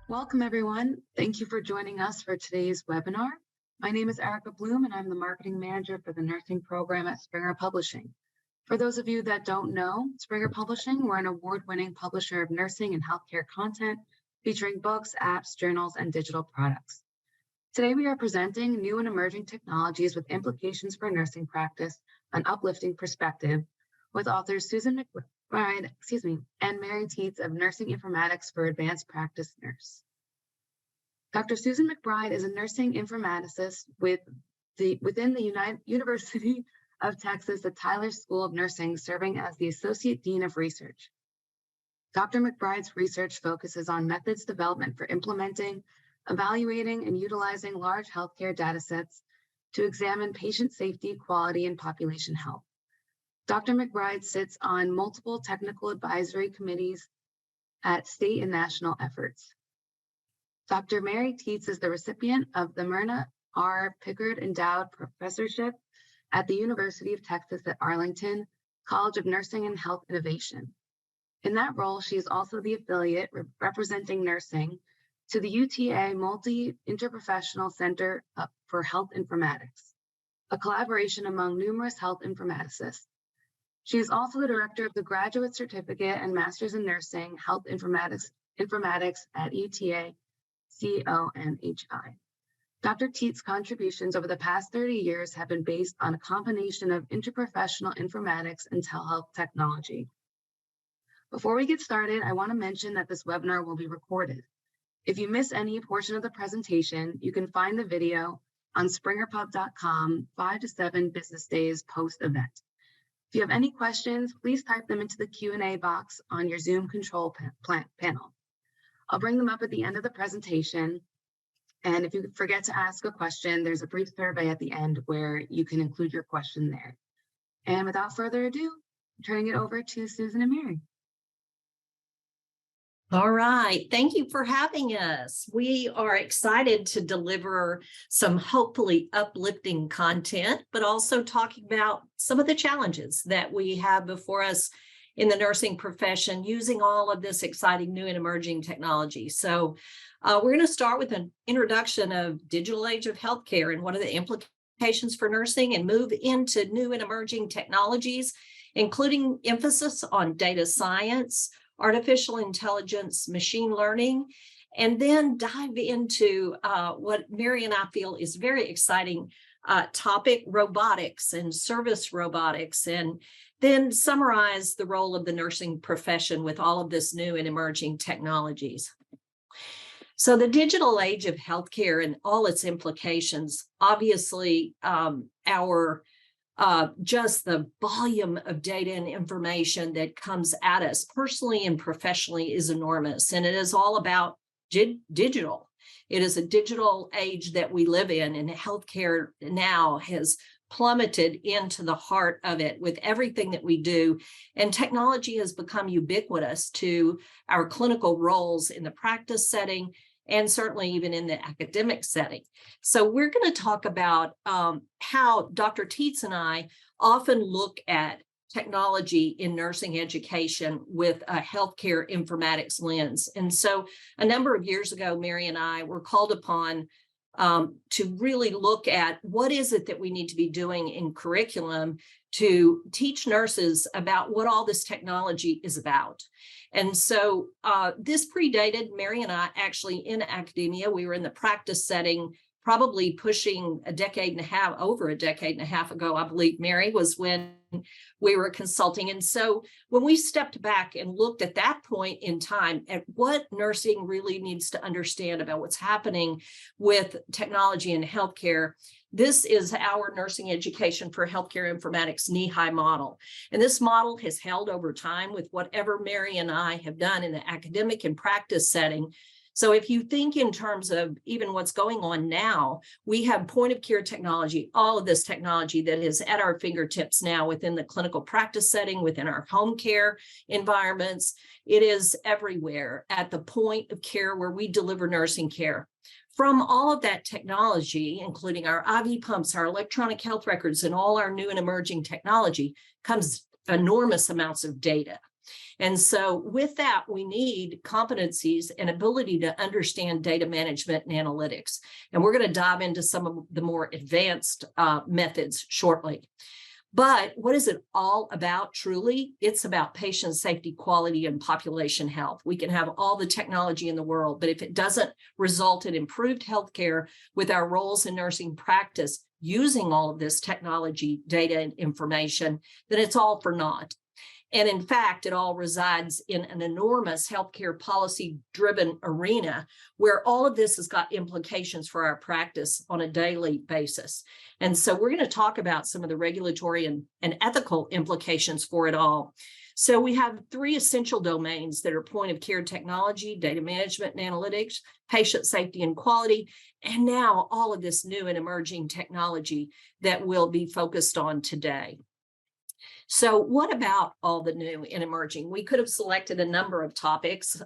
Welcome, everyone. Thank you for joining us for today's webinar. My name is Erica Bloom, and I'm the Marketing Manager for the Nursing Program at Springer Publishing. For those of you that don't know, Springer Publishing, we're an award-winning publisher of nursing and healthcare content, featuring books, apps, journals, and digital products. Today, we are presenting new and emerging technologies with implications for nursing practice, an uplifting perspective, with authors Susan McBride, and Mari Tietze of Nursing Informatics for Advanced Practice Nurse. Dr. Susan McBride is a nursing informaticist within the University of Texas at Tyler School of Nursing, serving as the Associate Dean of Research. Dr. McBride's research focuses on methods development for implementing, evaluating, and utilizing large healthcare data sets to examine patient safety, quality, and population health. Dr. McBride sits on multiple technical advisory committees at state and national efforts. Dr. Mari Tietze is the recipient of the Myrna R. Pickard Endowed Professorship at the University of Texas at Arlington College of Nursing and Health Innovation. In that role, she is also the affiliate representing nursing to the UTA Multi-Interprofessional Center for Health Informatics, a collaboration among numerous health informaticists. She is also the director of the Graduate Certificate and Masters in Nursing Health Informatics at UTA CONHI. Dr. Tietze's contributions over the past 30 years have been based on a combination of interprofessional informatics and telehealth technology. Before we get started, I want to mention that this webinar will be recorded. If you miss any portion of the presentation, you can find the video on springerpub.com 5 to 7 business days post-event. If you have any questions, please type them into the Q&A box on your Zoom control panel. I'll bring them up at the end of the presentation. And if you forget to ask a question, there's a brief survey at the end where you can include your question there. And without further ado, I'm turning it over to Susan and Mari. All right. Thank you for having us. We are excited to deliver some hopefully uplifting content, but also talking about some of the challenges that we have before us in the nursing profession using all of this exciting new and emerging technology. So we're going to start with an introduction of digital age of healthcare and what are the implications for nursing, and move into new and emerging technologies, including emphasis on data science, artificial intelligence, machine learning, and then dive into what Mari and I feel is a very exciting topic, robotics and service robotics, and then summarize the role of the nursing profession with all of this new and emerging technologies. So the digital age of healthcare and all its implications, obviously just the volume of data and information that comes at us personally and professionally is enormous. And it is all about digital. It is a digital age that we live in, and healthcare now has plummeted into the heart of it with everything that we do. And technology has become ubiquitous to our clinical roles in the practice setting, and certainly even in the academic setting. So we're going to talk about how Dr. Tietze and I often look at technology in nursing education with a healthcare informatics lens. And so a number of years ago, Mari and I were called upon to really look at what is it that we need to be doing in curriculum to teach nurses about what all this technology is about. And so this predated Mari and I actually in academia. We were in the practice setting, probably pushing a decade and a half, over a decade and a half ago, I believe, Mari, was when we were consulting. And so when we stepped back and looked at that point in time at what nursing really needs to understand about what's happening with technology in healthcare, this is our nursing education for healthcare informatics knee-high model. And this model has held over time with whatever Mari and I have done in the academic and practice setting. So if you think in terms of even what's going on now, we have point of care technology, all of this technology that is at our fingertips now within the clinical practice setting, within our home care environments. It is everywhere at the point of care where we deliver nursing care. From all of that technology, including our IV pumps, our electronic health records, and all our new and emerging technology, comes enormous amounts of data. And so with that, we need competencies and ability to understand data management and analytics. And we're going to dive into some of the more advanced methods shortly. But what is it all about truly? It's about patient safety, quality, and population health. We can have all the technology in the world, but if it doesn't result in improved healthcare with our roles in nursing practice using all of this technology, data, and information, then it's all for naught. And in fact, it all resides in an enormous healthcare policy-driven arena where all of this has got implications for our practice on a daily basis. And so we're going to talk about some of the regulatory and ethical implications for it all. So we have three essential domains that are point of care technology, data management and analytics, patient safety and quality, and now all of this new and emerging technology that we'll be focused on today. So what about all the new and emerging? We could have selected a number of topics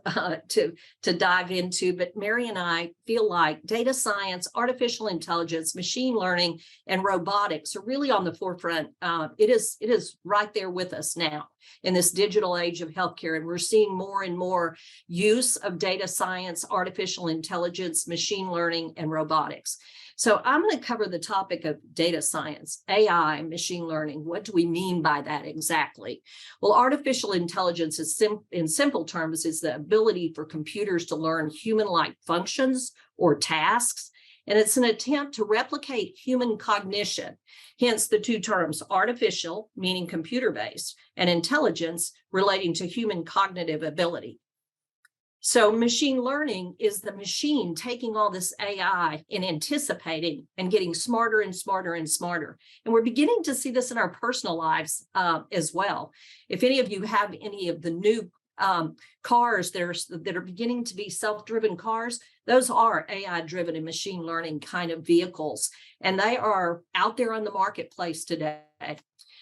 to dive into, but Mary and I feel like data science, artificial intelligence, machine learning, and robotics are really on the forefront. It is right there with us now in this digital age of healthcare, and we're seeing more and more use of data science, artificial intelligence, machine learning, and robotics. So I'm going to cover the topic of data science, AI, machine learning. What do we mean by that exactly? Well, artificial intelligence is in simple terms is the ability for computers to learn human-like functions or tasks. And it's an attempt to replicate human cognition, hence the two terms artificial, meaning computer-based, and intelligence relating to human cognitive ability. So machine learning is the machine taking all this AI and anticipating and getting smarter and smarter and smarter. And we're beginning to see this in our personal lives as well. If any of you have any of the new cars that are beginning to be self-driven cars, those are AI-driven and machine learning kind of vehicles. And they are out there on the marketplace today.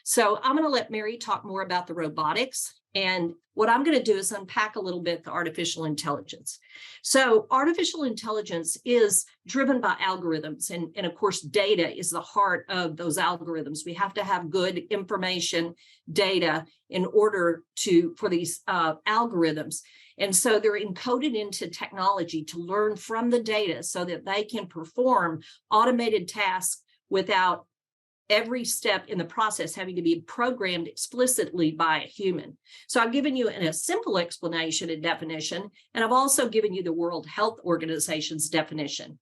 So I'm going to let Mary talk more about the robotics. And what I'm going to do is unpack a little bit the artificial intelligence. So artificial intelligence is driven by algorithms. And of course, data is the heart of those algorithms. We have to have good information, data in order for these algorithms. And so they're encoded into technology to learn from the data so that they can perform automated tasks without every step in the process having to be programmed explicitly by a human. So I've given you a simple explanation and definition, and I've also given you the World Health Organization's definition.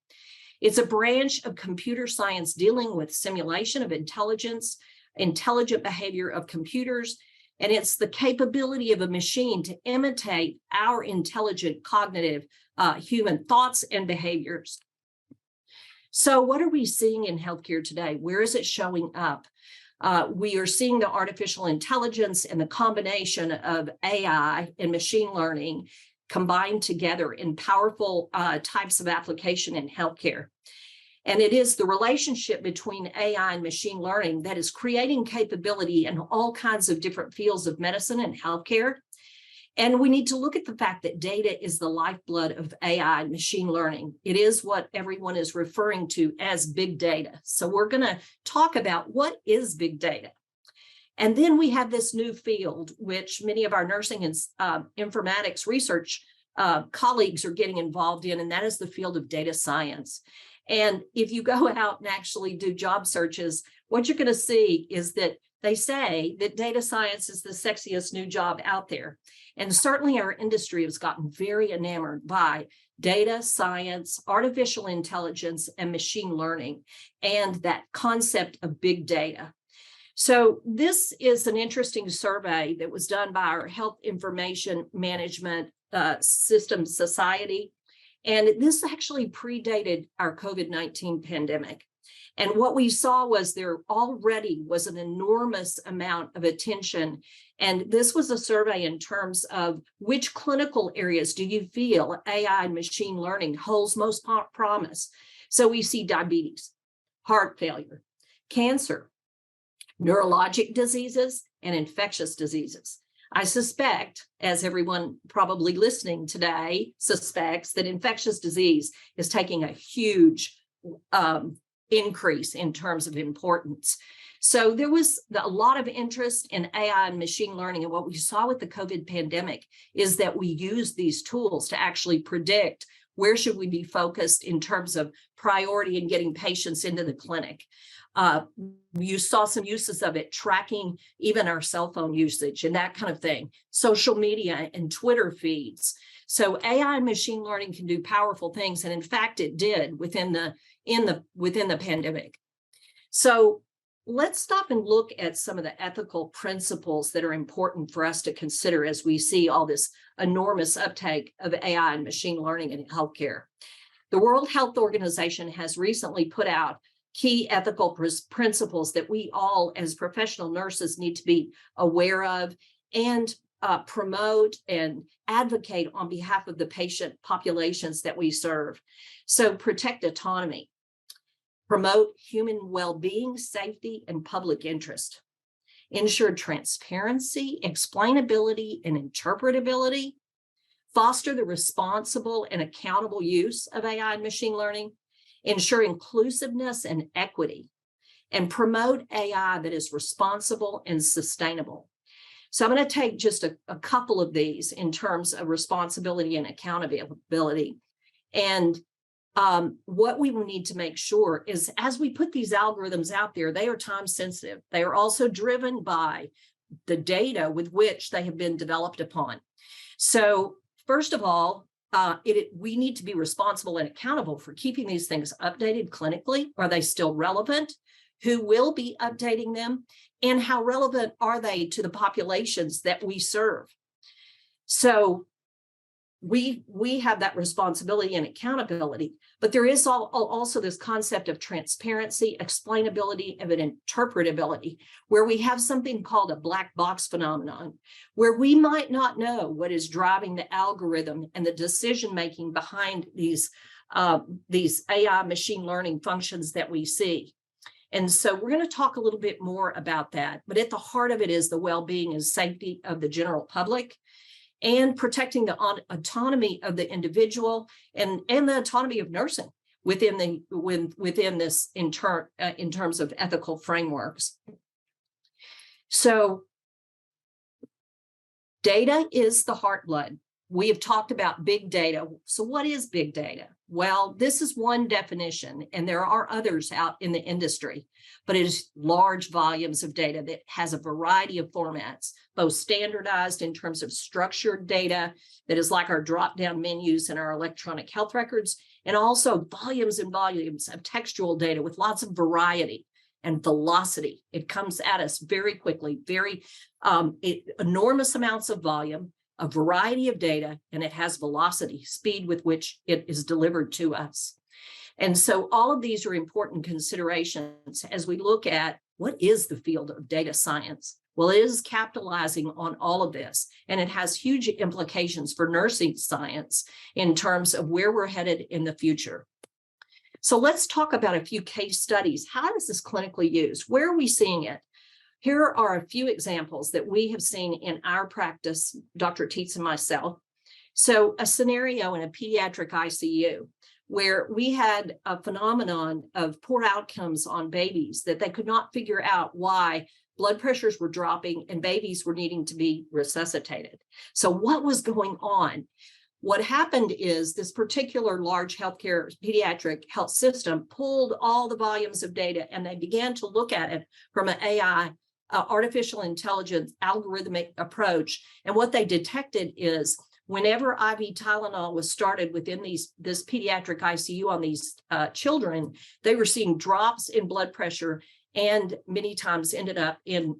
It's a branch of computer science dealing with simulation of intelligence, intelligent behavior of computers, and it's the capability of a machine to imitate our intelligent cognitive human thoughts and behaviors. So what are we seeing in healthcare today? Where is it showing up? We are seeing the artificial intelligence and the combination of AI and machine learning combined together in powerful types of application in healthcare. And it is the relationship between AI and machine learning that is creating capability in all kinds of different fields of medicine and healthcare. And we need to look at the fact that data is the lifeblood of AI and machine learning. It is what everyone is referring to as big data. So we're going to talk about what is big data. And then we have this new field, which many of our nursing and informatics research colleagues are getting involved in, and that is the field of data science. And if you go out and actually do job searches, what you're going to see is that they say that data science is the sexiest new job out there. And certainly our industry has gotten very enamored by data science, artificial intelligence, and machine learning, and that concept of big data. So this is an interesting survey that was done by our Health Information Management Systems Society. And this actually predated our COVID-19 pandemic. And what we saw was there already was an enormous amount of attention. And this was a survey in terms of which clinical areas do you feel AI and machine learning holds most promise. So we see diabetes, heart failure, cancer, neurologic diseases, and infectious diseases. I suspect, as everyone probably listening today suspects, that infectious disease is taking a huge increase in terms of importance. So there was a lot of interest in AI and machine learning. And what we saw with the COVID pandemic is that we used these tools to actually predict where should we be focused in terms of priority in getting patients into the clinic. You saw some uses of it, tracking even our cell phone usage and that kind of thing, social media and Twitter feeds. So AI and machine learning can do powerful things. And in fact, it did within the pandemic. So let's stop and look at some of the ethical principles that are important for us to consider as we see all this enormous uptake of AI and machine learning in healthcare. The World Health Organization has recently put out key ethical principles that we all as professional nurses need to be aware of and promote and advocate on behalf of the patient populations that we serve. So protect autonomy, promote human well-being, safety, and public interest, ensure transparency, explainability, and interpretability, foster the responsible and accountable use of AI and machine learning, ensure inclusiveness and equity, and promote AI that is responsible and sustainable. So I'm going to take just a couple of these in terms of responsibility and accountability. And what we will need to make sure is as we put these algorithms out there, they are time sensitive. They are also driven by the data with which they have been developed upon. So first of all, we need to be responsible and accountable for keeping these things updated clinically. Are they still relevant? Who will be updating them? And how relevant are they to the populations that we serve? So we have that responsibility and accountability, but there is also this concept of transparency, explainability, and interpretability, where we have something called a black box phenomenon, where we might not know what is driving the algorithm and the decision-making behind these AI machine learning functions that we see. And so we're going to talk a little bit more about that, but at the heart of it is the well-being and safety of the general public, and protecting the autonomy of the individual and the autonomy of nursing within this in terms of ethical frameworks. So data is the heartblood. We have talked about big data. So what is big data? Well, this is one definition, and there are others out in the industry, but it is large volumes of data that has a variety of formats, both standardized in terms of structured data that is like our drop-down menus in our electronic health records, and also volumes and volumes of textual data with lots of variety and velocity. It comes at us very quickly, enormous amounts of volume, a variety of data, and it has velocity, speed with which it is delivered to us. And so all of these are important considerations as we look at what is the field of data science. Well, it is capitalizing on all of this, and it has huge implications for nursing science in terms of where we're headed in the future. So let's talk about a few case studies. How is this clinically used? Where are we seeing it? Here are a few examples that we have seen in our practice, Dr. Tietze and myself. So a scenario in a pediatric ICU where we had a phenomenon of poor outcomes on babies, that they could not figure out why blood pressures were dropping and babies were needing to be resuscitated. So what was going on? What happened is this particular large healthcare pediatric health system pulled all the volumes of data, and they began to look at it from an AI, artificial intelligence algorithmic approach. And what they detected is whenever IV Tylenol was started within this pediatric ICU on these children, they were seeing drops in blood pressure and many times ended up in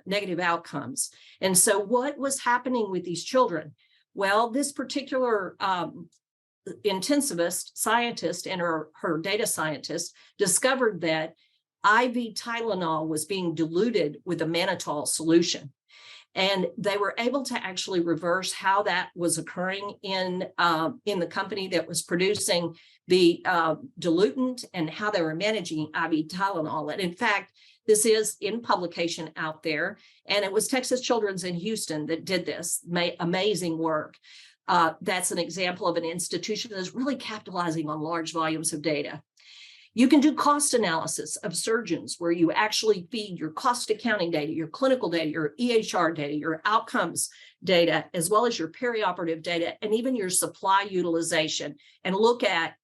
negative outcomes. And so what was happening with these children? Well, this particular intensivist scientist and her data scientist discovered that IV Tylenol was being diluted with a mannitol solution. And they were able to actually reverse how that was occurring in the company that was producing the diluent and how they were managing IV Tylenol. And in fact, this is in publication out there, and it was Texas Children's in Houston that did this. Amazing work. That's an example of an institution that's really capitalizing on large volumes of data. You can do cost analysis of surgeons where you actually feed your cost accounting data, your clinical data, your EHR data, your outcomes data, as well as your perioperative data, and even your supply utilization, and look at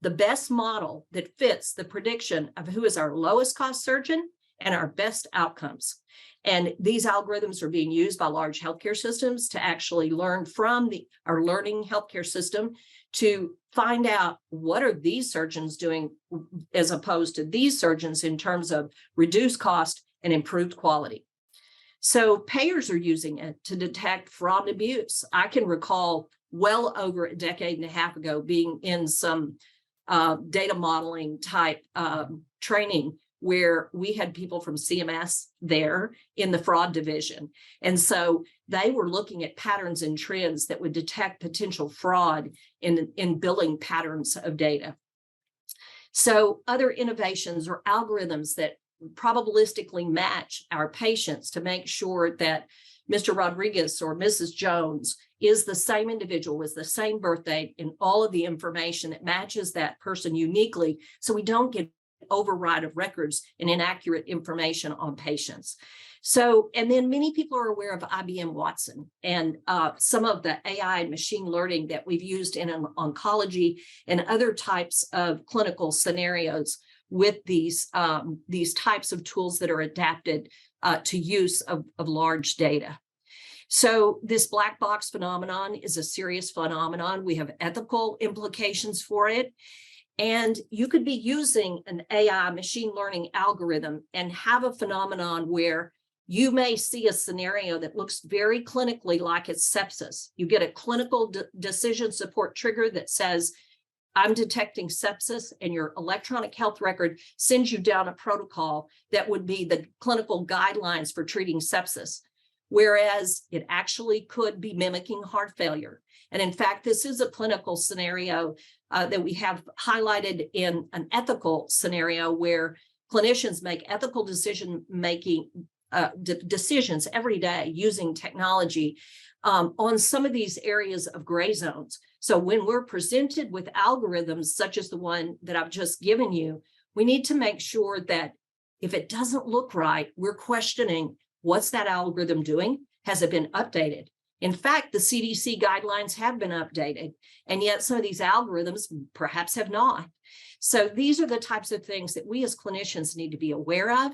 the best model that fits the prediction of who is our lowest cost surgeon and our best outcomes. And these algorithms are being used by large healthcare systems to actually learn from our learning healthcare system to find out what are these surgeons doing as opposed to these surgeons in terms of reduced cost and improved quality. So payers are using it to detect fraud and abuse. I can recall well over a decade and a half ago being in some data modeling type training where we had people from CMS there in the fraud division. And so they were looking at patterns and trends that would detect potential fraud in billing patterns of data. So other innovations or algorithms that probabilistically match our patients to make sure that Mr. Rodriguez or Mrs. Jones is the same individual with the same birth date and all of the information that matches that person uniquely, so we don't get override of records and inaccurate information on patients. So, and then many people are aware of IBM Watson and some of the AI and machine learning that we've used in oncology and other types of clinical scenarios with these types of tools that are adapted to use of large data. So this black box phenomenon is a serious phenomenon. We have ethical implications for it. And you could be using an AI machine learning algorithm and have a phenomenon where you may see a scenario that looks very clinically like it's sepsis. You get a clinical decision support trigger that says, I'm detecting sepsis, and your electronic health record sends you down a protocol that would be the clinical guidelines for treating sepsis, whereas it actually could be mimicking heart failure. And in fact, this is a clinical scenario that we have highlighted in an ethical scenario where clinicians make ethical decision-making decisions every day using technology on some of these areas of gray zones. So when we're presented with algorithms such as the one that I've just given you, we need to make sure that if it doesn't look right, we're questioning, what's that algorithm doing? Has it been updated? In fact, the CDC guidelines have been updated, and yet some of these algorithms perhaps have not. So these are the types of things that we as clinicians need to be aware of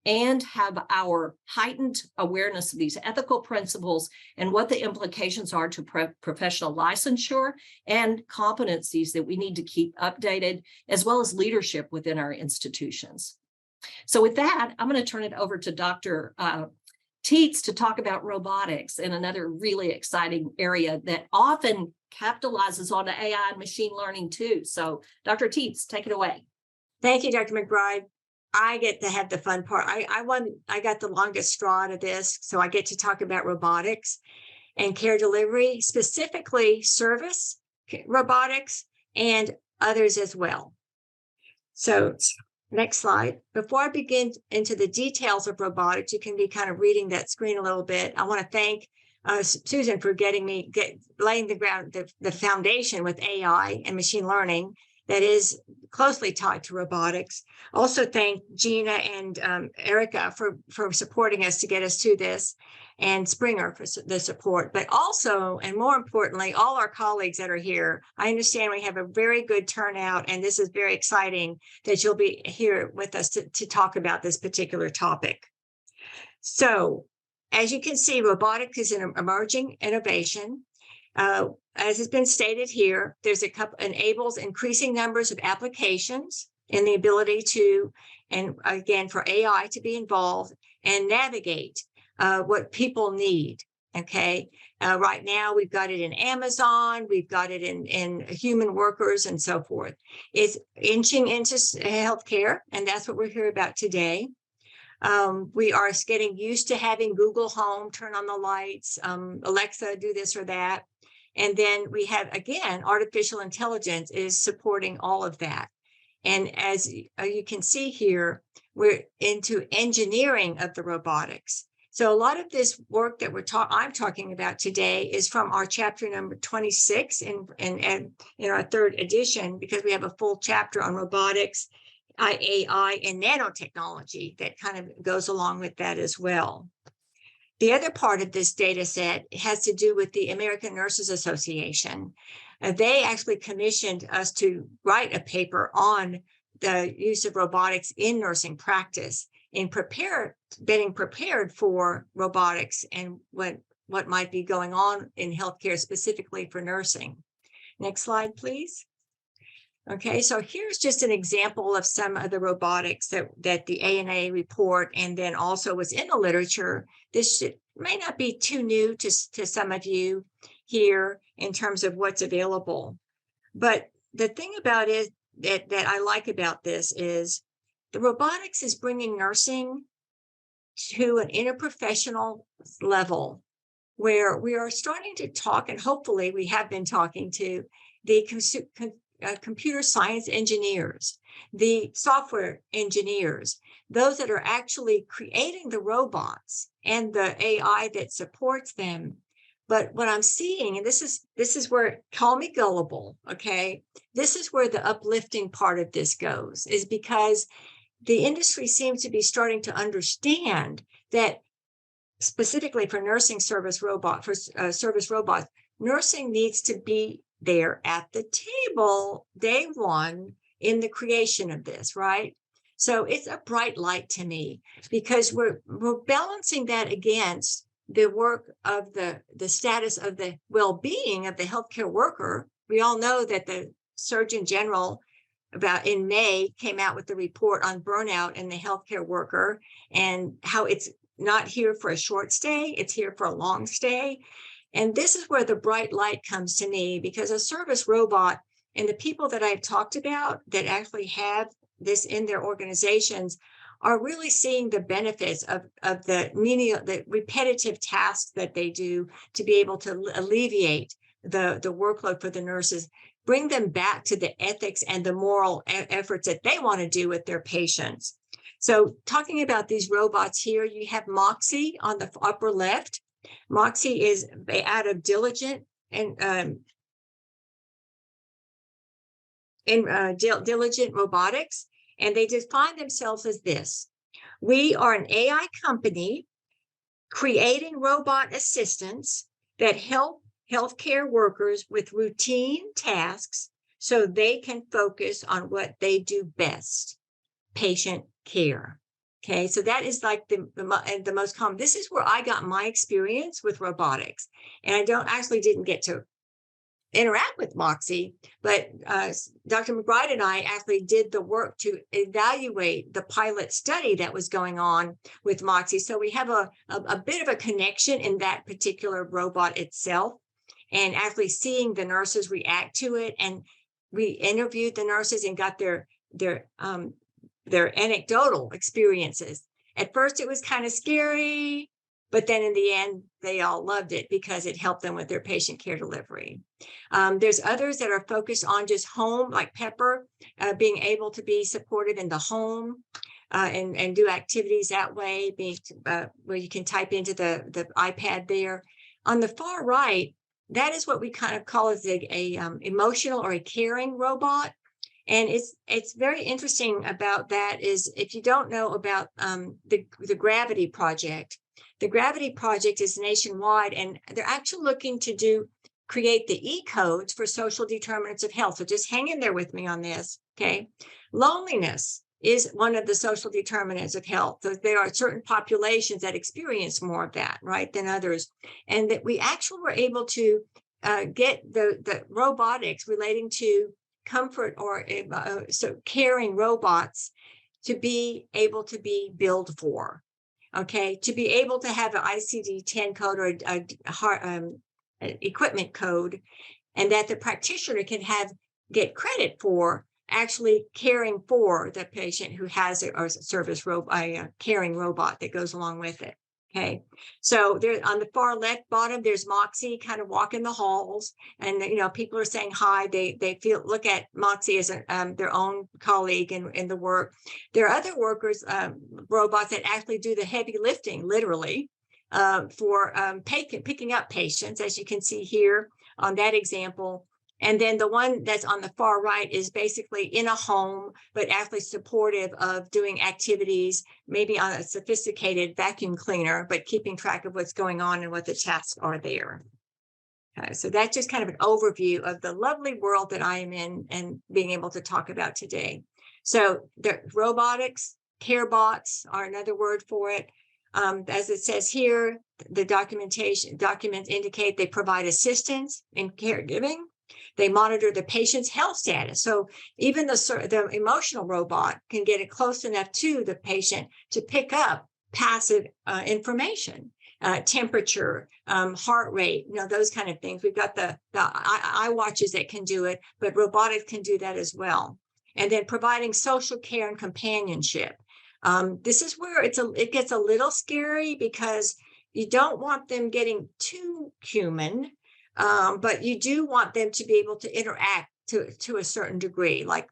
and have our heightened awareness of these ethical principles and what the implications are to professional licensure and competencies that we need to keep updated, as well as leadership within our institutions. So with that, I'm going to turn it over to Dr. Tietze to talk about robotics in another really exciting area that often capitalizes on the AI and machine learning too. So Dr. Tietze, take it away. Thank you, Dr. McBride. I get to have the fun part. I got the longest straw out of this, so I get to talk about robotics and care delivery, specifically service robotics and others as well. So next slide. Before I begin into the details of robotics, you can be kind of reading that screen a little bit. I want to thank Susan for laying the foundation with AI and machine learning that is closely tied to robotics. Also thank Gina and Erica for supporting us to get us to this, and Springer for the support, but also, and more importantly, all our colleagues that are here. I understand we have a very good turnout, and this is very exciting that you'll be here with us to talk about this particular topic. So, as you can see, robotics is an emerging innovation. As has been stated here, enables increasing numbers of applications and the ability to, and again, for AI to be involved and navigate what people need. Okay. Right now, we've got it in Amazon, we've got it in human workers and so forth. It's inching into healthcare, and that's what we're here about today. We are getting used to having Google Home turn on the lights, Alexa do this or that. And then we have, again, artificial intelligence is supporting all of that. And as you can see here, we're into engineering of the robotics. So a lot of this work that I'm talking about today is from our chapter number 26 in our third edition, because we have a full chapter on robotics, AI, and nanotechnology that kind of goes along with that as well. The other part of this data set has to do with the American Nurses Association. They actually commissioned us to write a paper on the use of robotics in nursing practice, in getting prepared for robotics and what might be going on in healthcare, specifically for nursing. Next slide, please. Okay, so here's just an example of some of the robotics that the ANA report, and then also was in the literature. This may not be too new to some of you here in terms of what's available. But the thing about it that I like about this is the robotics is bringing nursing to an interprofessional level where we are starting to talk, and hopefully we have been talking to the computer science engineers, the software engineers, those that are actually creating the robots and the AI that supports them. But what I'm seeing, and this is where, call me gullible, okay? This is where the uplifting part of this goes, is because the industry seems to be starting to understand that specifically for nursing service robots, nursing needs to be there at the table day one in the creation of this, right? So it's a bright light to me, because we're balancing that against the work of the status of the well-being of the healthcare worker. We all know that the Surgeon General about in May came out with the report on burnout in the healthcare worker, and how it's not here for a short stay, it's here for a long stay. And this is where the bright light comes to me, because a service robot and the people that I've talked about that actually have this in their organizations are really seeing the benefits of the repetitive tasks that they do to be able to alleviate the workload for the nurses, bring them back to the ethics and the moral efforts that they want to do with their patients. So talking about these robots here, you have Moxie on the upper left. Moxie is out of Diligent Diligent Robotics, and they define themselves as this: we are an AI company creating robot assistants that help healthcare workers with routine tasks so they can focus on what they do best, patient care. Okay, so that is like the most common. This is where I got my experience with robotics, and I didn't get to interact with Moxie, but Dr. McBride and I actually did the work to evaluate the pilot study that was going on with Moxie. So we have a bit of a connection in that particular robot itself, and actually seeing the nurses react to it. And we interviewed the nurses and got their anecdotal experiences. At first, it was kind of scary, but then in the end, they all loved it because it helped them with their patient care delivery. There's others that are focused on just home, like Pepper, being able to be supported in the home and do activities that way, where you can type into the iPad there. On the far right, that is what we kind of call as a emotional or a caring robot. And it's very interesting about that is, if you don't know about the Gravity Project, the Gravity Project is nationwide, and they're actually looking to create the E-codes for social determinants of health. So just hang in there with me on this, okay? Loneliness is one of the social determinants of health. So there are certain populations that experience more of that, right, than others. And that we actually were able to get the robotics relating to comfort or so caring robots to be able to be billed for, okay, to be able to have an ICD-10 code or an equipment code, and that the practitioner can get credit for actually caring for the patient who has a caring robot that goes along with it. Okay, so there on the far left bottom, there's Moxie kind of walking the halls, and people are saying hi. They look at Moxie as their own colleague in the work. There are other workers, robots that actually do the heavy lifting, literally, for picking up patients, as you can see here on that example. And then the one that's on the far right is basically in a home, but actually supportive of doing activities, maybe on a sophisticated vacuum cleaner, but keeping track of what's going on and what the tasks are there. Okay, so that's just kind of an overview of the lovely world that I am in and being able to talk about today. So the robotics, care bots are another word for it. As it says here, the documents indicate they provide assistance in caregiving. They monitor the patient's health status. So even the emotional robot can get it close enough to the patient to pick up passive information, temperature, heart rate, those kind of things. We've got the iWatches that can do it, but robotics can do that as well. And then providing social care and companionship. This is where it gets a little scary because you don't want them getting too human. But you do want them to be able to interact to a certain degree. Like,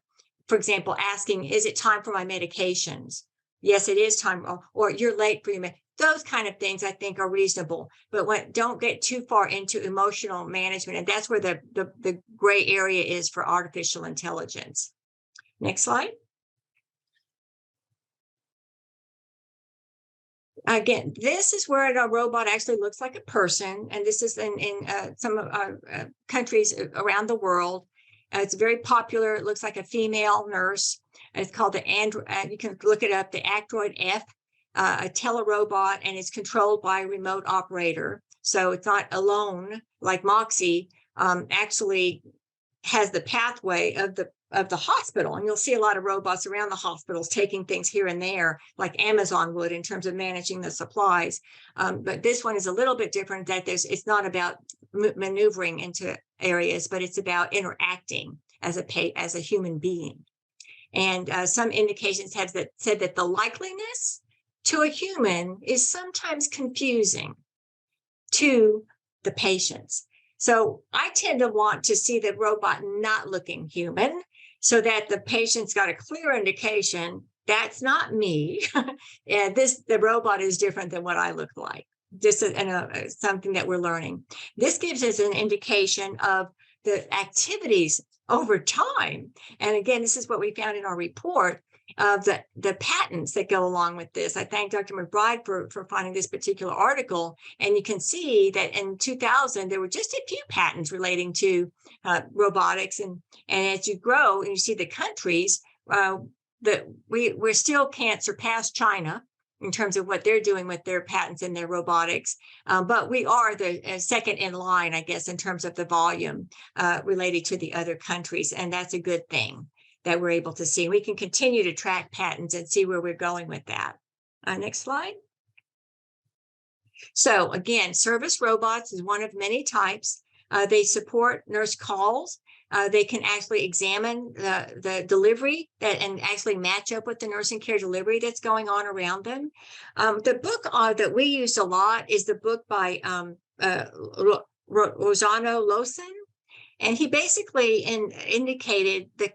for example, asking, is it time for my medications? Yes, it is time. Or you're late for your those kind of things I think are reasonable. But don't get too far into emotional management. And that's where the gray area is for artificial intelligence. Next slide. Again, this is where a robot actually looks like a person, and this is in some of our countries around the world. It's very popular. It looks like a female nurse. It's called the Android. You can look it up. The Android F, a telerobot, and it's controlled by a remote operator. So it's not alone like Moxie. Actually, has the pathway of the hospital. And you'll see a lot of robots around the hospitals taking things here and there, like Amazon would in terms of managing the supplies. But this one is a little bit different, that it's not about maneuvering into areas, but it's about interacting as a human being. And some indications have said that the likeliness to a human is sometimes confusing to the patients. So I tend to want to see the robot not looking human, so that the patient's got a clear indication that's not me. And the robot is different than what I look like. This is something that we're learning. This gives us an indication of the activities over time. And again, this is what we found in our report of the patents that go along with this. I thank Dr. McBride for finding this particular article. And you can see that in 2000, there were just a few patents relating to robotics. And as you grow and you see the countries, we still can't surpass China in terms of what they're doing with their patents and their robotics. But we are the second in line, I guess, in terms of the volume related to the other countries. And that's a good thing that we're able to see. We can continue to track patents and see where we're going with that. Next slide. So again, service robots is one of many types. They support nurse calls. They can actually examine the delivery and actually match up with the nursing care delivery that's going on around them. The book that we used a lot is the book by Rosano Lawson. And he basically indicated the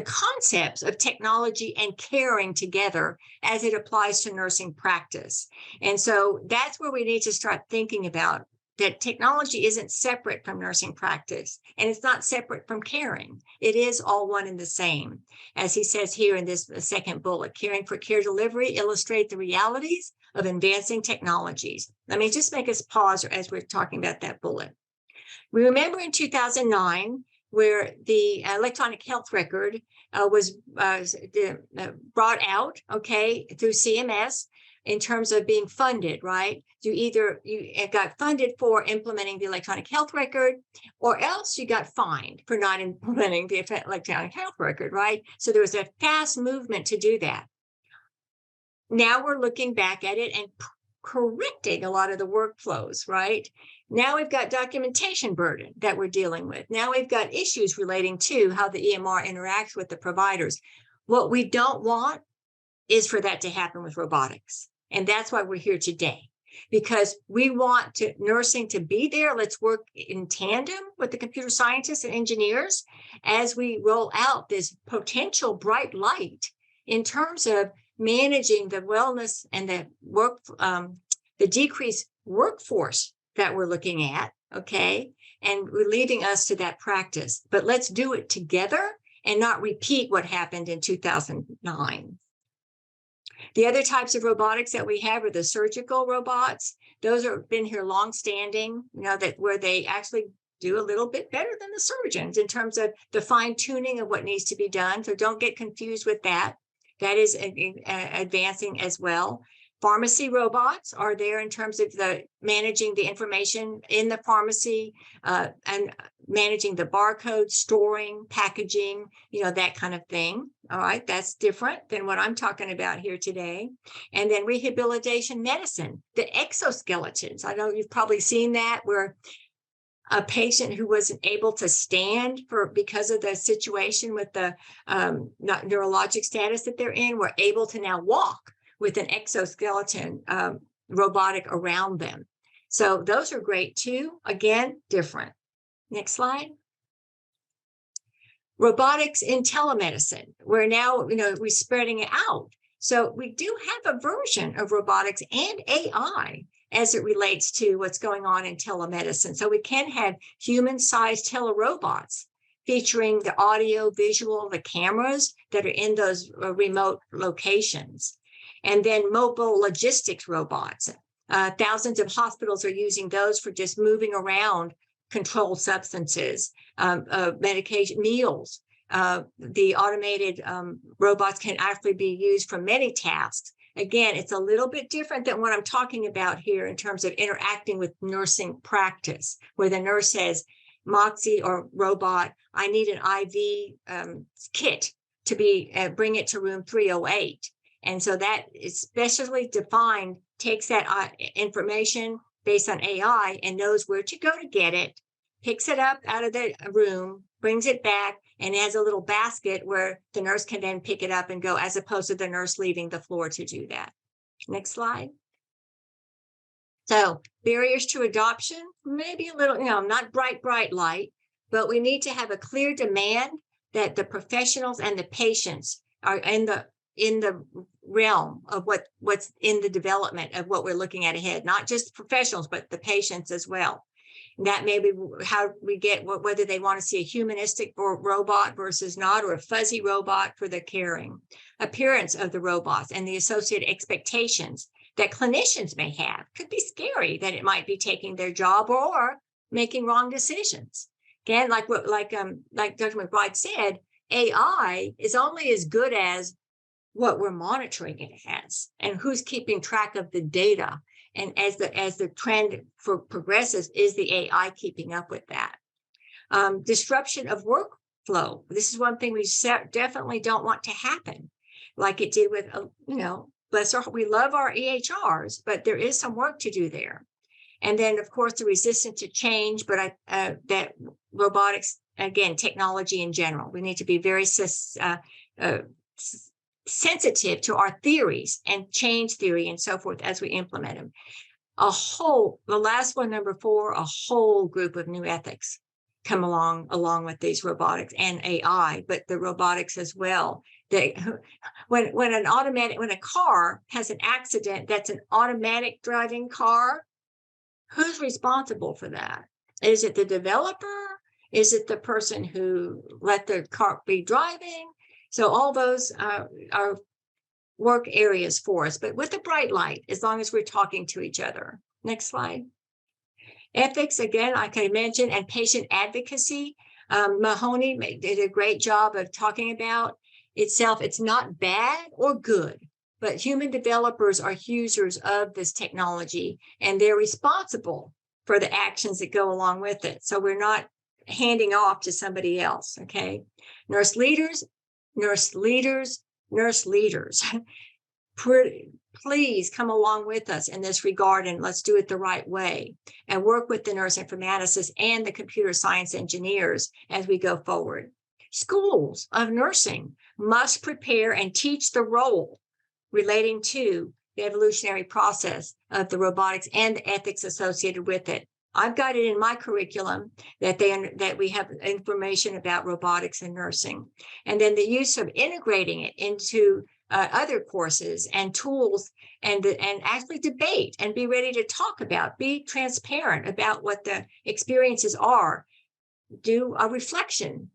concepts of technology and caring together as it applies to nursing practice. And so that's where we need to start thinking about that technology isn't separate from nursing practice, and it's not separate from caring. It is all one and the same. As he says here in this second bullet, caring for care delivery illustrate the realities of advancing technologies. Let me just make us pause as we're talking about that bullet. We remember in 2009, where the electronic health record was brought out, through CMS in terms of being funded, right? You got funded for implementing the electronic health record, or else you got fined for not implementing the electronic health record, right? So there was a fast movement to do that. Now we're looking back at it and correcting a lot of the workflows, right? Now we've got documentation burden that we're dealing with. Now we've got issues relating to how the EMR interacts with the providers. What we don't want is for that to happen with robotics. And that's why we're here today, because we want nursing to be there. Let's work in tandem with the computer scientists and engineers as we roll out this potential bright light in terms of managing the wellness and the the decreased workforce that we're looking at, okay, and relieving us to that practice. But let's do it together and not repeat what happened in 2009. The other types of robotics that we have are the surgical robots. Those have been here long-standing, that where they actually do a little bit better than the surgeons in terms of the fine-tuning of what needs to be done. So don't get confused with that. That is advancing as well. Pharmacy robots are there in terms of the managing the information in the pharmacy and managing the barcode, storing, packaging, that kind of thing. All right, that's different than what I'm talking about here today. And then rehabilitation medicine, the exoskeletons. I know you've probably seen that, where a patient who wasn't able to stand because of the situation with the neurologic status that they're in, were able to now walk with an exoskeleton robotic around them. So those are great too. Again, different. Next slide. Robotics in telemedicine, where now, we're spreading it out. So we do have a version of robotics and AI as it relates to what's going on in telemedicine. So we can have human-sized telerobots featuring the audio, visual, the cameras that are in those remote locations. And then mobile logistics robots. Thousands of hospitals are using those for just moving around controlled substances, medication, meals. The automated robots can actually be used for many tasks. Again, it's a little bit different than what I'm talking about here in terms of interacting with nursing practice, where the nurse says, Moxie or robot, I need an IV kit to bring it to room 308. And so that is specially defined, takes that information based on AI and knows where to go to get it, picks it up out of the room, brings it back, and has a little basket where the nurse can then pick it up and go, as opposed to the nurse leaving the floor to do that. Next slide. So barriers to adoption, maybe a little, not bright light, but we need to have a clear demand that the professionals and the patients are in the realm of what's in the development of what we're looking at ahead, not just professionals, but the patients as well. And that may be how we get whether they want to see a humanistic robot versus not, or a fuzzy robot for the caring. Appearance of the robots and the associated expectations that clinicians may have. Could be scary that it might be taking their job or making wrong decisions. Again, like Dr. McBride said, AI is only as good as what we're monitoring it as, and who's keeping track of the data. And as the trend progresses, is the AI keeping up with that? Disruption of workflow. This is one thing we definitely don't want to happen, like it did with, bless our heart, we love our EHRs, but there is some work to do there. And then, of course, the resistance to change, but that robotics, again, technology in general, we need to be very sensitive to our theories and change theory and so forth as we implement them. The last one, number 4, a whole group of new ethics come along with these robotics and AI, but the robotics as well. When a car has an accident, that's an automatic driving car, who's responsible for that? Is it the developer? Is it the person who let the car be driving? So all those are work areas for us, but with a bright light, as long as we're talking to each other. Next slide. Ethics, again, I can mention, and patient advocacy. Mahoney did a great job of talking about itself. It's not bad or good, but human developers are users of this technology, and they're responsible for the actions that go along with it. So we're not handing off to somebody else, okay? Nurse leaders, please come along with us in this regard, and let's do it the right way and work with the nurse informaticists and the computer science engineers as we go forward. Schools of nursing must prepare and teach the role relating to the evolutionary process of the robotics and the ethics associated with it. I've got it in my curriculum that we have information about robotics and nursing, and then the use of integrating it into other courses and tools and actually debate and be ready to talk about, be transparent about what the experiences are. Do a reflection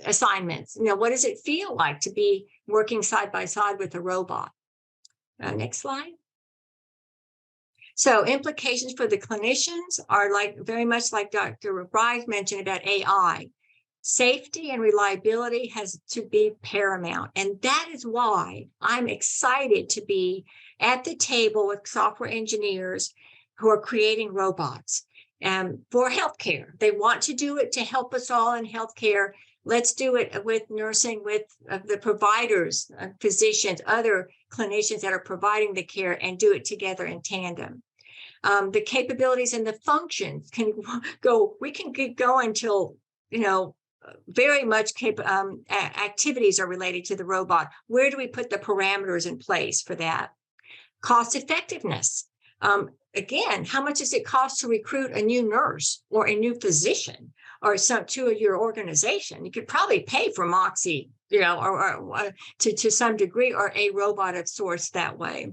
assignments. What does it feel like to be working side by side with a robot? Next slide. So implications for the clinicians are very much like Dr. McBride mentioned about AI. Safety and reliability has to be paramount. And that is why I'm excited to be at the table with software engineers who are creating robots for healthcare. They want to do it to help us all in healthcare. Let's do it with nursing, with the providers, physicians, other clinicians that are providing the care, and do it together in tandem. The capabilities and the functions can go, we can keep going till, very much activities are related to the robot. Where do we put the parameters in place for that? Cost effectiveness. Again, how much does it cost to recruit a new nurse or a new physician or to your organization? You could probably pay for Moxie, or to some degree, or a robot of sorts that way.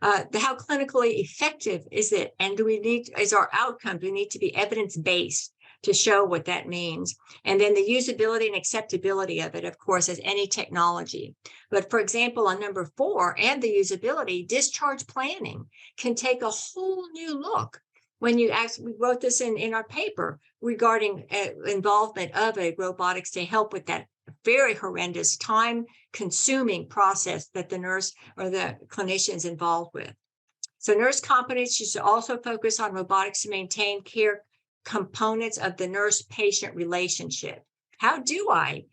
How clinically effective is it? And is our outcome, do we need to be evidence-based to show what that means? And then the usability and acceptability of it, of course, as any technology. But for example, on number 4, and the usability, discharge planning can take a whole new look. When we wrote this in our paper regarding involvement of a robotics to help with that very horrendous time-consuming process that the nurse or the clinician is involved with. So nurse competence should also focus on robotics to maintain care components of the nurse-patient relationship. How do I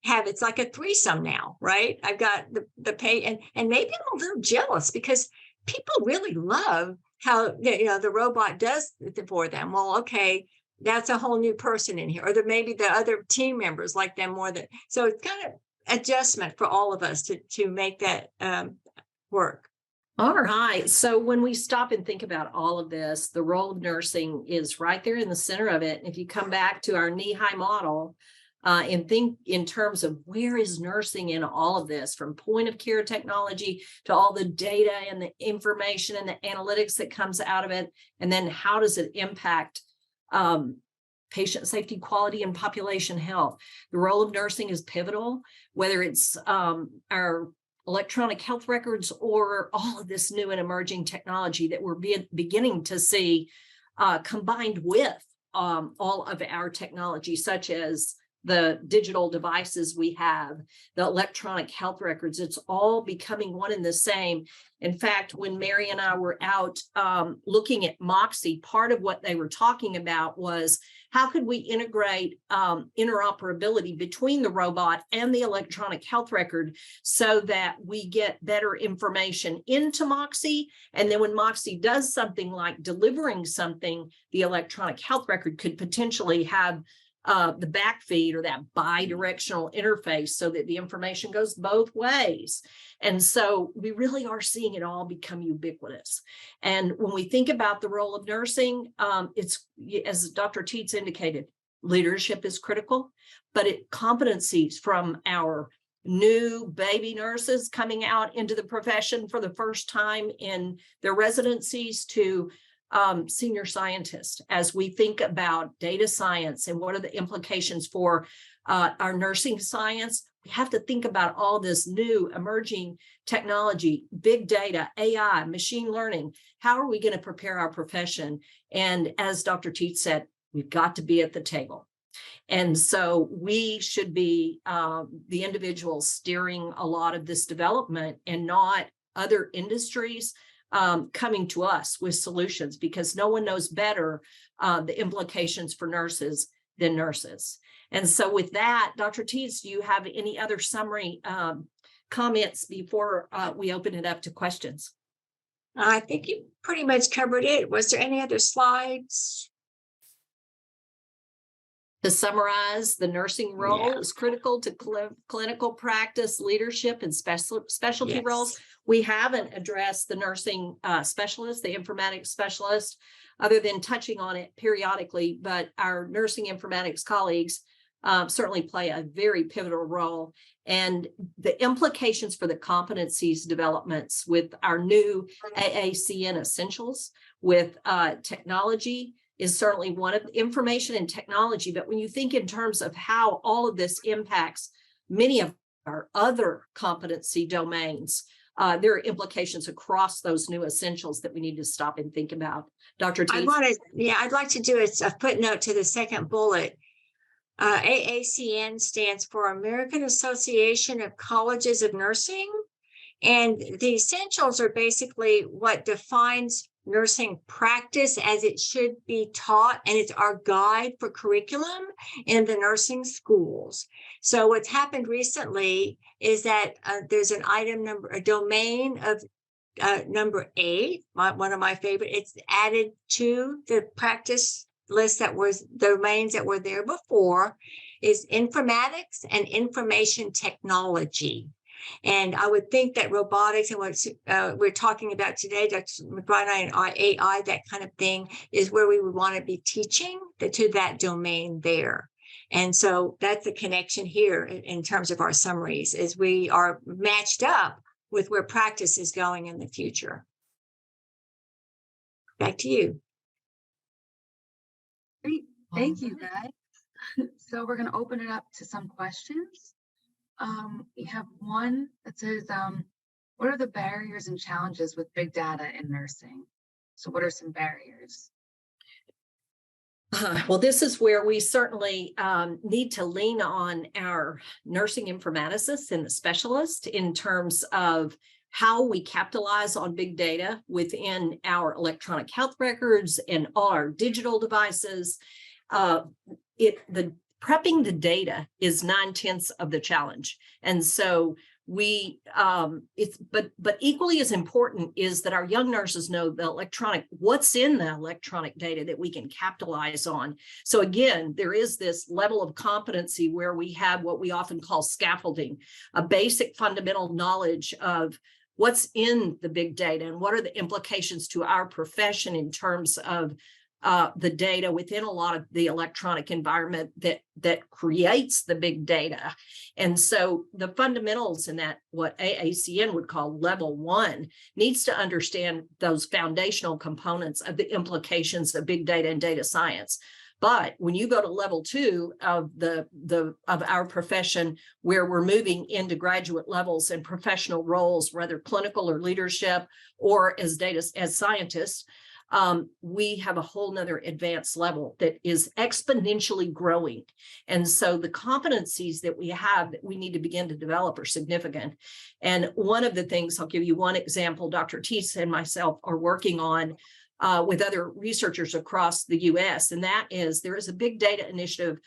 have, it's like a threesome now, right? I've got the pay, and maybe I'm a little jealous because people really love how the robot does it for them. Well, okay, that's a whole new person in here, or maybe the other team members like them more than. So it's kind of adjustment for all of us to make that work. All right. So when we stop and think about all of this, the role of nursing is right there in the center of it. And if you come back to our knee-high model and think in terms of where is nursing in all of this, from point of care technology to all the data and the information and the analytics that comes out of it, and then how does it impact patient safety, quality, and population health? The role of nursing is pivotal, whether it's our electronic health records or all of this new and emerging technology that we're beginning to see combined with all of our technology, such as the digital devices we have, the electronic health records. It's all becoming one and the same. In fact, when Mary and I were out looking at Moxie, part of what they were talking about was how could we integrate interoperability between the robot and the electronic health record so that we get better information into Moxie. And then when Moxie does something like delivering something, the electronic health record could potentially have the back feed or that bi-directional interface so that the information goes both ways. And so we really are seeing it all become ubiquitous. And when we think about the role of nursing, it's, as Dr. Tietze indicated, leadership is critical, but competencies from our new baby nurses coming out into the profession for the first time in their residencies to senior scientists, as we think about data science and what are the implications for our nursing science. We have to think about all this new emerging technology, big data, AI, machine learning. How are we going to prepare our profession? And as Dr. Tietze said, we've got to be at the table. And so we should be the individuals steering a lot of this development and not other industries coming to us with solutions, because no one knows better the implications for nurses than nurses. And so with that, Dr. Tietze, do you have any other summary comments before we open it up to questions? I think you pretty much covered it. Was there any other slides? To summarize, the nursing role is critical to clinical practice, leadership, and specialty roles. We haven't addressed the nursing specialist, the informatics specialist, other than touching on it periodically, but our nursing informatics colleagues certainly play a very pivotal role. And the implications for the competencies developments with our new AACN essentials with technology is certainly one of information and technology. But when you think in terms of how all of this impacts many of our other competency domains, there are implications across those new essentials that we need to stop and think about. Dr. Tietze? I'd like to do a footnote to the second bullet. AACN stands for American Association of Colleges of Nursing. And the essentials are basically what defines nursing practice as it should be taught. And it's our guide for curriculum in the nursing schools. So what's happened recently is that there's an a domain of number 8, one of my favorite. It's added to the practice list that was domains that were there before, is informatics and information technology. And I would think that robotics and what we're talking about today, Dr. McBride and AI, that kind of thing, is where we would want to be teaching to that domain there. And so that's the connection here in terms of our summaries, is we are matched up with where practice is going in the future. Back to you. Great. Thank you, guys. So we're going to open it up to some questions. We have one that says, what are the barriers and challenges with big data in nursing? So what are some barriers? Well, this is where we certainly need to lean on our nursing informaticists and the specialists in terms of how we capitalize on big data within our electronic health records and all our digital devices. Prepping the data is 9/10 of the challenge. And so but equally as important is that our young nurses know what's in the electronic data that we can capitalize on. So again, there is this level of competency where we have what we often call scaffolding, a basic fundamental knowledge of what's in the big data and what are the implications to our profession in terms of the data within a lot of the electronic environment that creates the big data. And so the fundamentals in that, what AACN would call level 1, needs to understand those foundational components of the implications of big data and data science. But when you go to level 2 of our profession, where we're moving into graduate levels and professional roles, whether clinical or leadership or as scientists, we have a whole nother advanced level that is exponentially growing. And so the competencies that we have that we need to begin to develop are significant. And one of the things, I'll give you one example, Dr. Tietze and myself are working on with other researchers across the US, and that is there is a big data initiative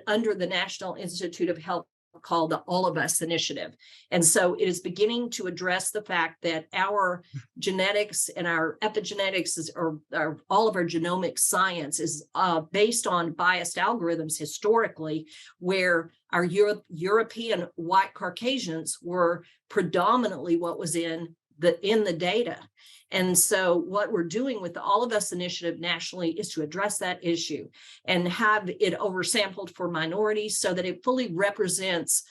under the National Institute of Health called the All of Us Initiative. And so it is beginning to address the fact that our genetics and our epigenetics or all of our genomic science is based on biased algorithms historically, where our European white Caucasians were predominantly what was in the data. And so what we're doing with the All of Us initiative nationally is to address that issue and have it oversampled for minorities so that it fully represents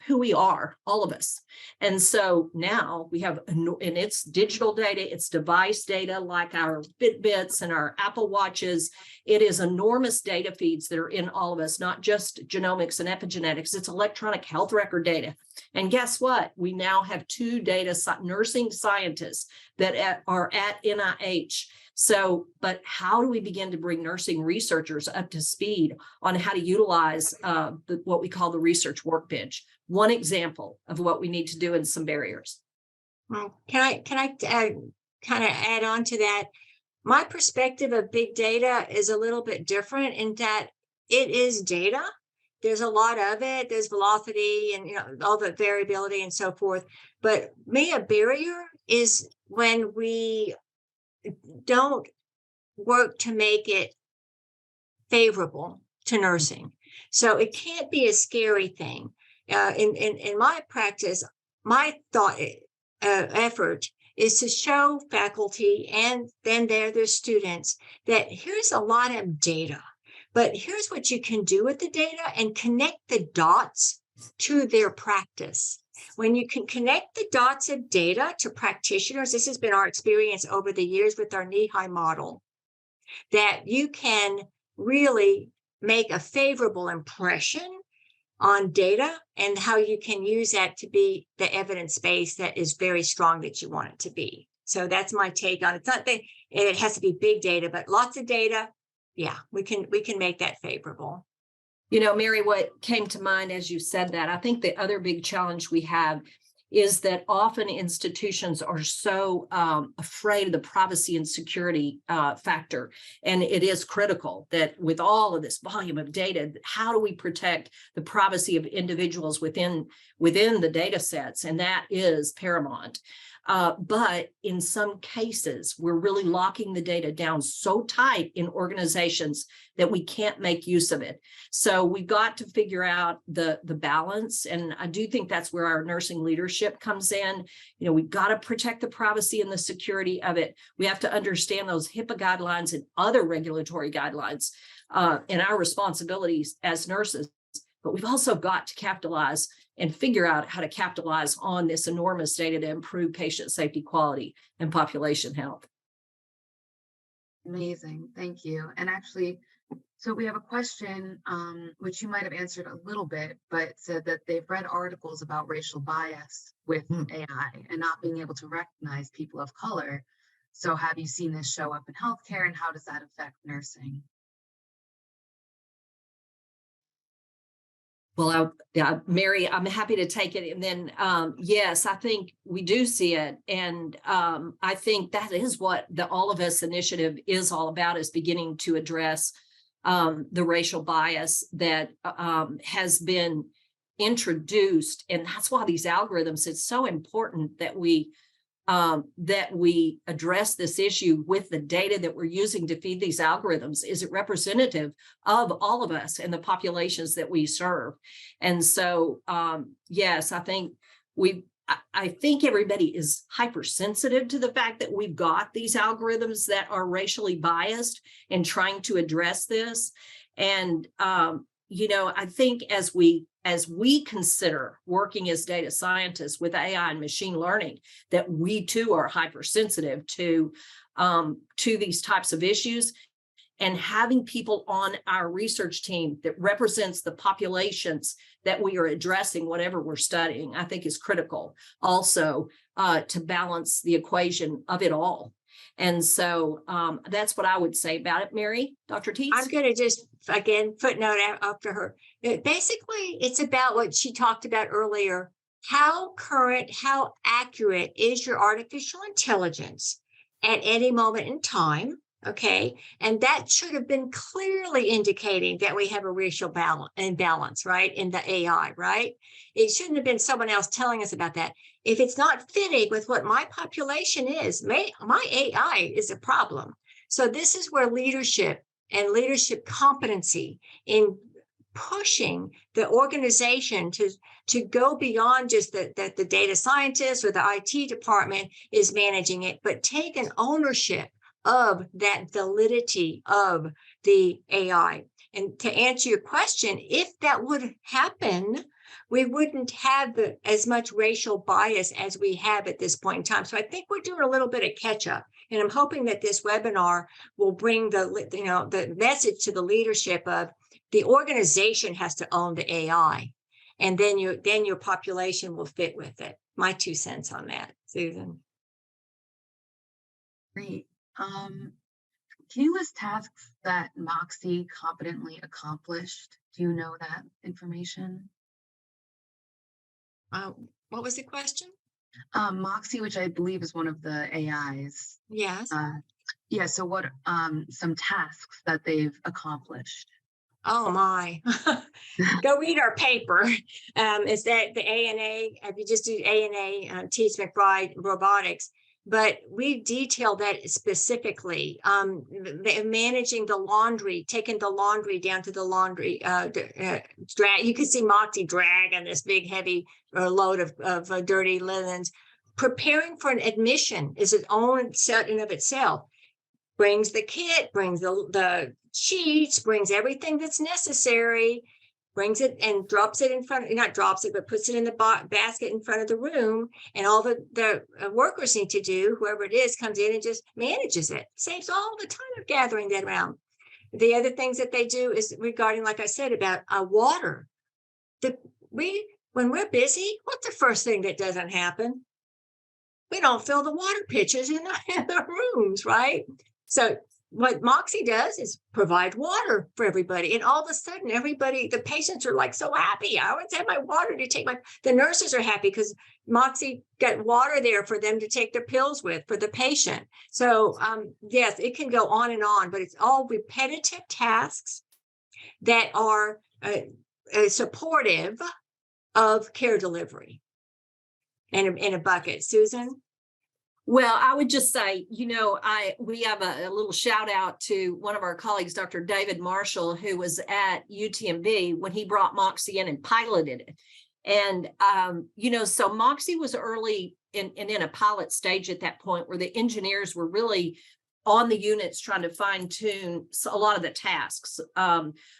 who we are, all of us. And so now we have, and it's digital data, it's device data like our Fitbits and our Apple Watches. It is enormous data feeds that are in all of us, not just genomics and epigenetics, it's electronic health record data. And guess what? We now have 2 nursing scientists that are at NIH. So, but how do we begin to bring nursing researchers up to speed on how to utilize what we call the research workbench? One example of what we need to do and some barriers. Well, can I kind of add on to that? My perspective of big data is a little bit different in that it is data. There's a lot of it. There's velocity and all the variability and so forth. But a barrier is when we don't work to make it favorable to nursing. So it can't be a scary thing. In my practice, my thought effort is to show faculty and then their students that here's a lot of data, But here's what you can do with the data and connect the dots to their practice. When you can connect the dots of data to practitioners, this has been our experience over the years with our knee-high model, that you can really make a favorable impression on data and how you can use that to be the evidence base that is very strong that you want it to be. So that's my take on it. It's not that it has to be big data, but lots of data. Yeah, we can make that favorable. You know, Mary, what came to mind as you said that, I think the other big challenge we have is that often institutions are so afraid of the privacy and security factor. And it is critical that with all of this volume of data, how do we protect the privacy of individuals within the data sets? And that is paramount. But in some cases, we're really locking the data down so tight in organizations that we can't make use of it. So we've got to figure out the balance. And I do think that's where our nursing leadership comes in. You know, we've got to protect the privacy and the security of it. We have to understand those HIPAA guidelines and other regulatory guidelines and our responsibilities as nurses. But we've also got to capitalize and figure out how to capitalize on this enormous data to improve patient safety, quality, and population health. Amazing. Thank you. And actually, so we have a question, which you might have answered a little bit, but said that they've read articles about racial bias with AI and not being able to recognize people of color. So have you seen this show up in healthcare, and how does that affect nursing? Well, Mary, I'm happy to take it. And then, yes, I think we do see it. And I think that is what the All of Us initiative is all about, is beginning to address the racial bias that has been introduced. And that's why these algorithms, it's so important that we address this issue with the data that we're using to feed these algorithms. Is it representative of all of us and the populations that we serve? And so, yes, I think I think everybody is hypersensitive to the fact that we've got these algorithms that are racially biased and trying to address this. And, you know, I think as we consider working as data scientists with AI and machine learning, that we too are hypersensitive to these types of issues, and having people on our research team that represents the populations that we are addressing, whatever we're studying, I think is critical also to balance the equation of it all. And so that's what I would say about it, Mary. Dr. Tietze? I'm going to just, again, footnote after her. Basically, it's about what she talked about earlier. How current, how accurate is your artificial intelligence at any moment in time? Okay. And that should have been clearly indicating that we have a racial imbalance, right? In the AI, right? It shouldn't have been someone else telling us about that. If it's not fitting with what my population is, my AI is a problem. So this is where leadership and leadership competency in pushing the organization to go beyond just that the data scientist or the IT department is managing it, but take an ownership of that validity of the AI. And to answer your question, if that would happen, we wouldn't have as much racial bias as we have at this point in time. So I think we're doing a little bit of catch up. And I'm hoping that this webinar will bring the message to the leadership of the organization has to own the AI. And then your population will fit with it. My 2 cents on that, Susan. Great. Can you list tasks that Moxie competently accomplished? Do you know that information? What was the question? Moxie, which I believe is one of the AIs. Yes. Yeah. So what some tasks that they've accomplished? Oh my. Go read our paper. Is that the ANA? If you just do ANA, Tietze McBride Robotics. But we detail that specifically, managing the laundry, taking the laundry down to the laundry drag. You can see Moxie drag on this big, heavy load of dirty linens. Preparing for an admission is its own set in of itself. brings the kit, brings the sheets, brings everything that's necessary, brings it and drops it in front, not drops it, but puts it in the basket in front of the room. And all the workers need to do, whoever it is, comes in and just manages it. Saves all the time of gathering that around. The other things that they do is regarding, like I said, about water. When we're busy, what's the first thing that doesn't happen? We don't fill the water pitchers in the rooms, right? So what Moxie does is provide water for everybody. And all of a sudden, the patients are like so happy. I always have my water to take the nurses are happy because Moxie got water there for them to take their pills with for the patient. So yes, it can go on and on, but it's all repetitive tasks that are supportive of care delivery in a bucket. Susan? Well, I would just say, we have a little shout out to one of our colleagues, Dr. David Marshall, who was at UTMB when he brought Moxie in and piloted it. And, so Moxie was early in a pilot stage at that point where the engineers were really on the units trying to fine tune a lot of the tasks,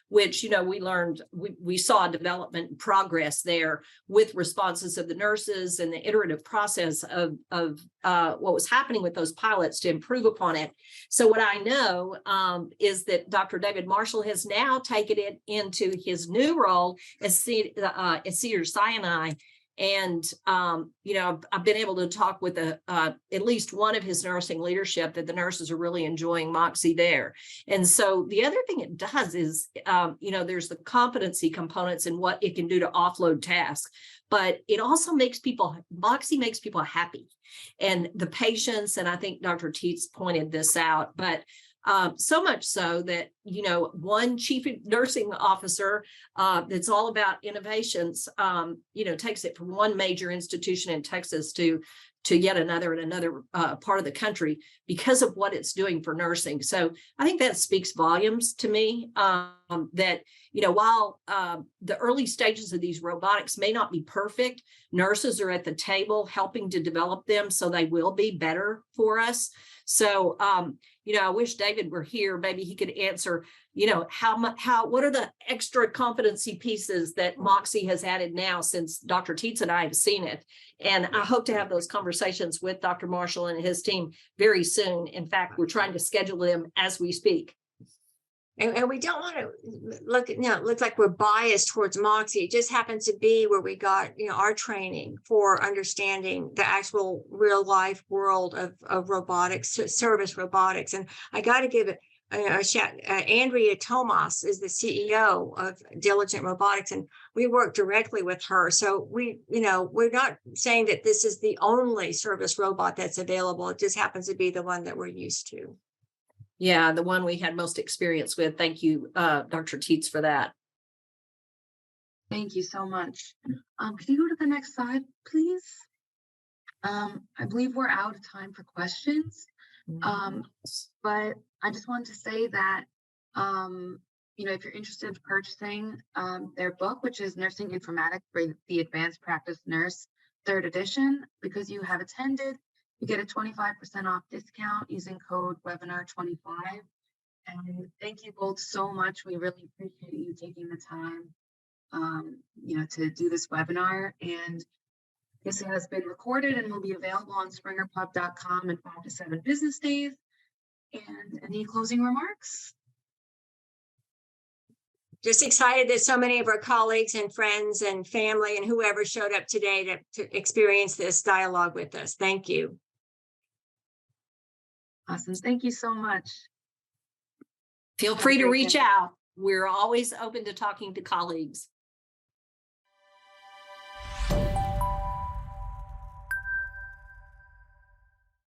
which, we learned, we saw development progress there with responses of the nurses and the iterative process of what was happening with those pilots to improve upon it. So what I know is that Dr. David Marshall has now taken it into his new role as Cedars-Sinai. And, I've been able to talk with at least one of his nursing leadership that the nurses are really enjoying Moxie there. And so the other thing it does is, there's the competency components and what it can do to offload tasks, but it also Moxie makes people happy. And the patients, and I think Dr. Tietze pointed this out, but so much so that, one chief nursing officer that's all about innovations, takes it from one major institution in Texas to yet another in another part of the country because of what it's doing for nursing. So I think that speaks volumes to me that, while the early stages of these robotics may not be perfect, nurses are at the table helping to develop them so they will be better for us. So, I wish David were here. Maybe he could answer, what are the extra competency pieces that Moxie has added now since Dr. Tietze and I have seen it. And I hope to have those conversations with Dr. Marshall and his team very soon. In fact, we're trying to schedule them as we speak. And we don't want to look like we're biased towards Moxie. It just happens to be where we got, our training for understanding the actual real life world of robotics, service robotics. And I got to give it a shout. Andrea Tomas is the CEO of Diligent Robotics, and we work directly with her. So we're not saying that this is the only service robot that's available. It just happens to be the one that we're used to. Yeah, the one we had most experience with. Thank you, Dr. Tietze, for that. Thank you so much. Can you go to the next slide, please? I believe we're out of time for questions. But I just wanted to say that, if you're interested in purchasing their book, which is Nursing Informatics for the Advanced Practice Nurse, 3rd edition, because you have attended, you get a 25% off discount using code webinar25. And thank you both so much. We really appreciate you taking the time, to do this webinar. And this has been recorded and will be available on springerpub.com in 5 to 7 business days. And any closing remarks? Just excited that so many of our colleagues and friends and family and whoever showed up today to experience this dialogue with us. Thank you. Awesome. Thank you so much. Feel free to reach out. We're always open to talking to colleagues.